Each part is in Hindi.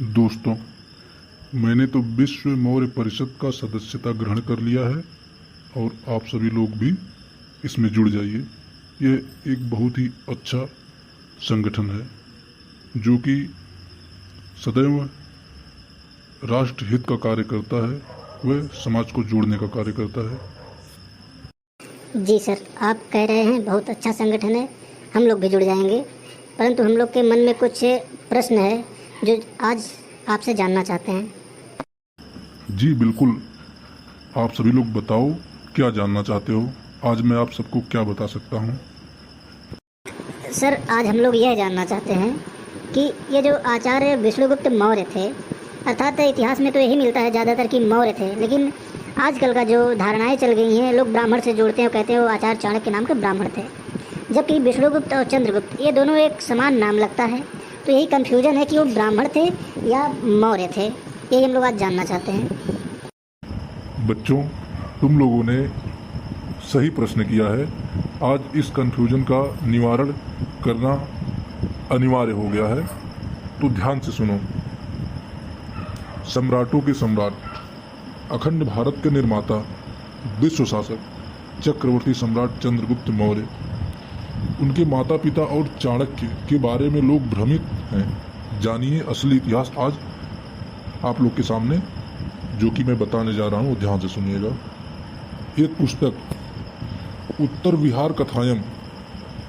दोस्तों, मैंने तो विश्व मौर्य परिषद का सदस्यता ग्रहण कर लिया है और आप सभी लोग भी इसमें जुड़ जाइए। यह एक बहुत ही अच्छा संगठन है जो कि सदैव राष्ट्र हित का कार्य करता है, वह समाज को जोड़ने का कार्य करता है। जी सर, आप कह रहे हैं बहुत अच्छा संगठन है, हम लोग भी जुड़ जाएंगे। परंतु हम लोग के मन में कुछ प्रश्न है जो आज आपसे जानना चाहते हैं। जी बिल्कुल, आप सभी लोग बताओ क्या जानना चाहते हो। आज मैं आप सबको क्या बता सकता हूँ। सर, आज हम लोग यह जानना चाहते हैं कि ये जो आचार्य विष्णुगुप्त मौर्य थे, अर्थात इतिहास में तो यही मिलता है ज़्यादातर कि मौर्य थे, लेकिन आजकल का जो धारणाएं चल गई हैं, लोग ब्राह्मण से जोड़ते हैं और कहते हैं वो आचार्य चाणक्य नाम के ब्राह्मण थे, जबकि विष्णुगुप्त और चंद्रगुप्त ये दोनों एक समान नाम लगता है। तो यही कन्फ्यूजन है कि वो ब्राह्मण थे या मौर्य थे, यही हम लोग आज जानना चाहते हैं। बच्चों, तुम लोगों ने सही प्रश्न किया है। आज इस कन्फ्यूजन का निवारण करना अनिवार्य हो गया है, तो ध्यान से सुनो। सम्राटों के सम्राट, अखंड भारत के निर्माता, विश्व शासक, चक्रवर्ती सम्राट चंद्रगुप्त मौर्य, उनके माता पिता और चाणक्य के बारे में लोग भ्रमित हैं। जानिए असली इतिहास आज आप लोग के सामने, जो कि मैं बताने जा रहा हूँ, ध्यान से सुनिएगा। एक पुस्तक उत्तर विहार कथायम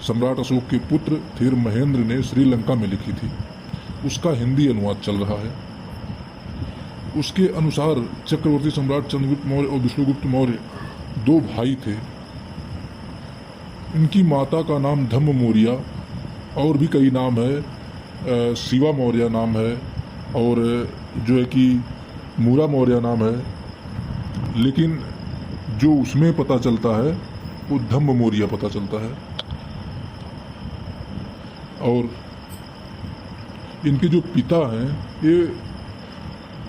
सम्राट अशोक के पुत्र थेर महेंद्र ने श्रीलंका में लिखी थी, उसका हिंदी अनुवाद चल रहा है। उसके अनुसार चक्रवर्ती सम्राट चंद्रगुप्त मौर्य और विष्णुगुप्त मौर्य दो भाई थे। इनकी माता का नाम धम्म मौर्य, और भी कई नाम है, शिवा मौर्य नाम है, और जो है कि मूरा मौर्य नाम है, लेकिन जो उसमें पता चलता है वो धम्म मौर्य पता चलता है। और इनके जो पिता हैं ये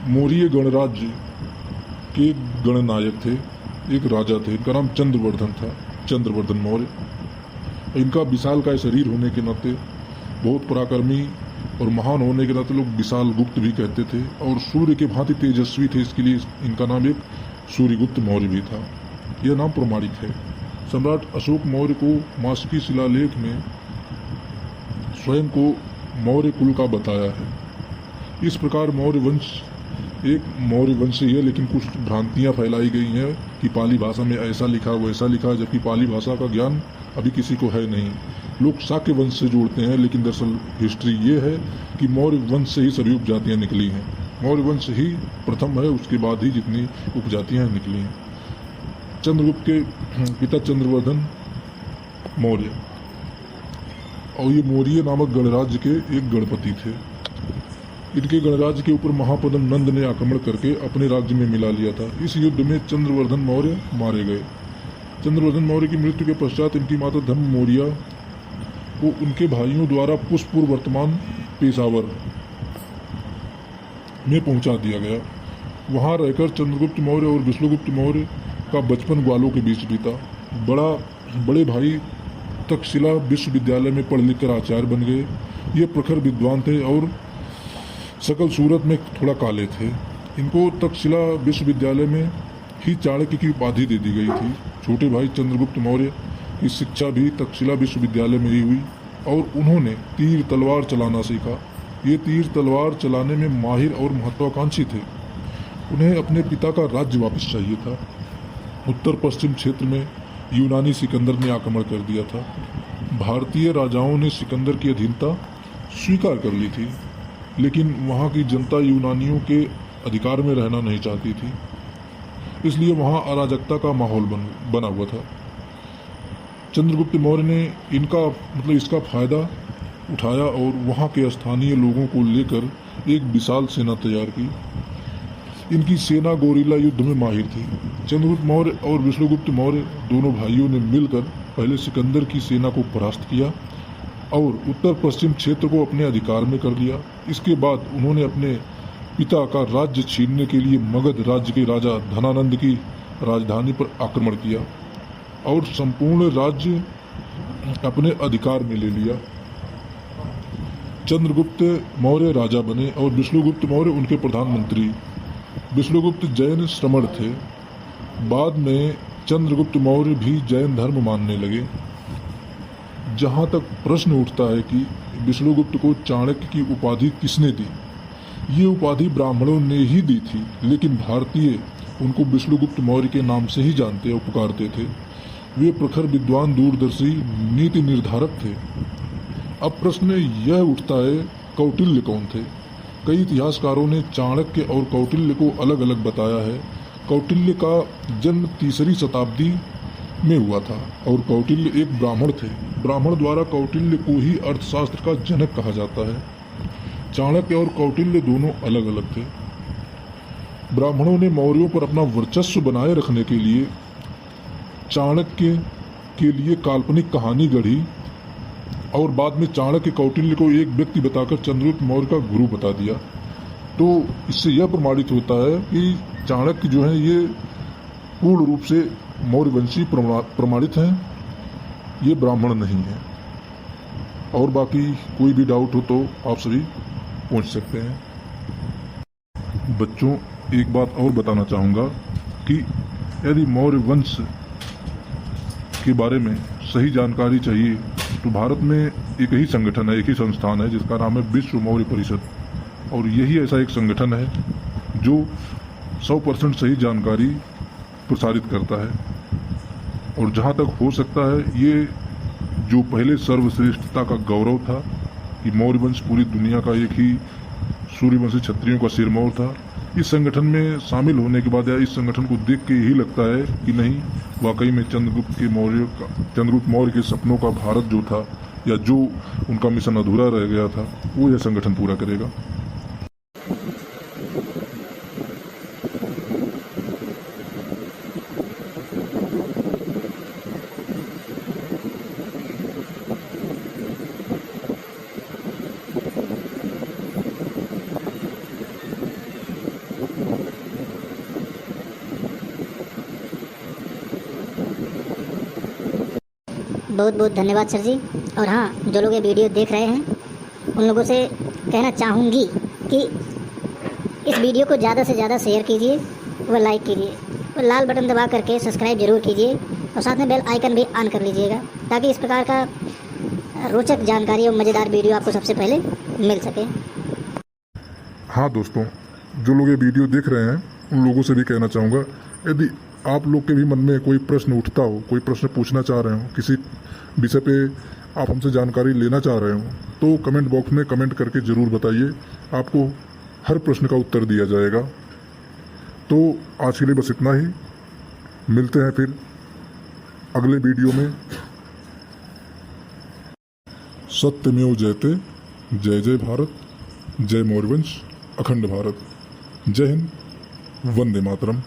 मौर्य गणराज्य के गणनायक थे, एक राजा थे। इनका नाम चंद्रवर्धन था, चंद्रवर्धन मौर्य। इनका विशालकाय शरीर होने के नाते, बहुत पराक्रमी और महान होने के नाते लोग विशाल गुप्त भी कहते थे, और सूर्य के भांति तेजस्वी थे, इसके लिए इनका नाम एक सूर्यगुप्त मौर्य भी था। यह नाम प्रमाणिक है। सम्राट अशोक मौर्य को मास्की शिलालेख में स्वयं को मौर्य कुल का बताया है। इस प्रकार मौर्य वंश एक मौर्य वंश ही है, लेकिन कुछ भ्रांतियां फैलाई गई हैं कि पाली भाषा में ऐसा लिखा वैसा लिखा, जबकि पाली भाषा का ज्ञान अभी किसी को है नहीं। लोग शाक्य वंश से जोड़ते हैं, लेकिन दरअसल हिस्ट्री ये है कि मौर्य वंश से ही सभी उपजातियां निकली हैं। मौर्य वंश ही प्रथम है, उसके बाद ही जितनी उपजातियां निकली हैं। चंद्रगुप्त के पिता चंद्रवर्धन मौर्य, और ये मौर्य नामक गणराज्य के एक गणपति थे। इनके गणराज्य के ऊपर महापदम नंद ने आक्रमण करके अपने राज्य में मिला लिया था। इस युद्ध में चंद्रवर्धन मौर्य मारे गए। चंद्रवर्धन मौर्य की मृत्यु के पश्चात इनकी माता धम्म मौर्य को उनके भाइयों द्वारा पुष्पुर वर्तमान पेशावर में पहुंचा दिया गया। वहां रहकर चंद्रगुप्त मौर्य और विष्णुगुप्त मौर्य का बचपन ग्वालों के बीच बीता। बड़े भाई तक्षशिला विश्वविद्यालय में पढ़ लिख कर आचार्य बन गए। ये प्रखर विद्वान थे और सकल सूरत में थोड़ा काले थे। इनको तक्षशिला विश्वविद्यालय में ही चाणक्य की उपाधि दे दी गई थी। छोटे भाई चंद्रगुप्त मौर्य की शिक्षा भी तक्षशिला विश्वविद्यालय में ही हुई, और उन्होंने तीर तलवार चलाना सीखा। ये तीर तलवार चलाने में माहिर और महत्वाकांक्षी थे। उन्हें अपने पिता का राज्य वापस चाहिए था। उत्तर पश्चिम क्षेत्र में यूनानी सिकंदर ने आक्रमण कर दिया था। भारतीय राजाओं ने सिकंदर की अधीनता स्वीकार कर ली थी, लेकिन वहाँ की जनता यूनानियों के अधिकार में रहना नहीं चाहती थी, इसलिए वहाँ अराजकता का माहौल बना हुआ था। चंद्रगुप्त मौर्य ने इसका फायदा उठाया और वहाँ के स्थानीय लोगों को लेकर एक विशाल सेना तैयार की। इनकी सेना गोरिल्ला युद्ध में माहिर थी। चंद्रगुप्त मौर्य और विष्णुगुप्त मौर्य दोनों भाइयों ने मिलकर पहले सिकंदर की सेना को परास्त किया और उत्तर पश्चिम क्षेत्र को अपने अधिकार में कर लिया। इसके बाद उन्होंने अपने पिता का राज्य छीनने के लिए मगध राज्य के राजा धनानंद की राजधानी पर आक्रमण किया और संपूर्ण राज्य अपने अधिकार में ले लिया। चंद्रगुप्त मौर्य राजा बने और विष्णुगुप्त मौर्य उनके प्रधानमंत्री। विष्णुगुप्त जैन श्रमण थे। बाद में चंद्रगुप्त मौर्य भी जैन धर्म मानने लगे। जहाँ तक प्रश्न उठता है कि विष्णुगुप्त को चाणक्य की उपाधि किसने दी, ये उपाधि ब्राह्मणों ने ही दी थी, लेकिन भारतीय उनको विष्णुगुप्त मौर्य के नाम से ही जानते और पुकारते थे। वे प्रखर विद्वान, दूरदर्शी, नीति निर्धारक थे। अब प्रश्न यह उठता है, कौटिल्य कौन थे? कई इतिहासकारों ने चाणक्य और कौटिल्य को अलग अलग बताया है। कौटिल्य का जन्म 3री शताब्दी में हुआ था और कौटिल्य एक ब्राह्मण थे। ब्राह्मण द्वारा कौटिल्य को ही अर्थशास्त्र का जनक कहा जाता है। चाणक्य और कौटिल्य दोनों अलग अलग थे। ब्राह्मणों ने मौर्यों पर अपना वर्चस्व बनाए रखने के लिए चाणक्य के लिए काल्पनिक कहानी गढ़ी और बाद में चाणक्य कौटिल्य को एक व्यक्ति बताकर चंद्रगुप्त मौर्य का गुरु बता दिया। तो इससे यह प्रमाणित होता है कि चाणक्य जो है ये पूर्ण रूप से मौर्यवंशी प्रमाणित हैं, ये ब्राह्मण नहीं है। और बाकी कोई भी डाउट हो तो आप सभी पूछ सकते हैं। बच्चों, एक बात और बताना चाहूँगा कि यदि मौर्य वंश के बारे में सही जानकारी चाहिए तो भारत में एक ही संगठन है, एक ही संस्थान है जिसका नाम है विश्व मौर्य परिषद। और यही ऐसा एक संगठन है जो 100% सही जानकारी प्रसारित करता है। और जहाँ तक हो सकता है, ये जो पहले सर्वश्रेष्ठता का गौरव था कि मौर्य वंश पूरी दुनिया का एक ही सूर्यवंशी क्षत्रियों का सिरमौर था, इस संगठन में शामिल होने के बाद या इस संगठन को देख के यही लगता है कि नहीं, वाकई में चंद्रगुप्त मौर्य के सपनों का भारत जो था या जो उनका मिशन अधूरा रह गया था वो यह संगठन पूरा करेगा। बहुत बहुत धन्यवाद सर जी। और हाँ, जो लोग ये वीडियो देख रहे हैं उन लोगों से कहना चाहूँगी कि इस वीडियो को ज़्यादा से ज़्यादा शेयर कीजिए व लाइक कीजिए और लाल बटन दबा करके सब्सक्राइब जरूर कीजिए और साथ में बेल आइकन भी ऑन कर लीजिएगा ताकि इस प्रकार का रोचक जानकारी और मज़ेदार वीडियो आपको सबसे पहले मिल सके। हाँ दोस्तों, जो लोग ये वीडियो देख रहे हैं उन लोगों से भी कहना चाहूँगा, यदि आप लोग के भी मन में कोई प्रश्न उठता हो, कोई प्रश्न पूछना चाह रहे हो, किसी विषय पे आप हमसे जानकारी लेना चाह रहे हो, तो कमेंट बॉक्स में कमेंट करके ज़रूर बताइए। आपको हर प्रश्न का उत्तर दिया जाएगा। तो आज के लिए बस इतना ही। मिलते हैं फिर अगले वीडियो में। सत्यमेव जयते। जय जय भारत, जय मौर्यवंश, अखंड भारत। जय हिंद, वंदे मातरम।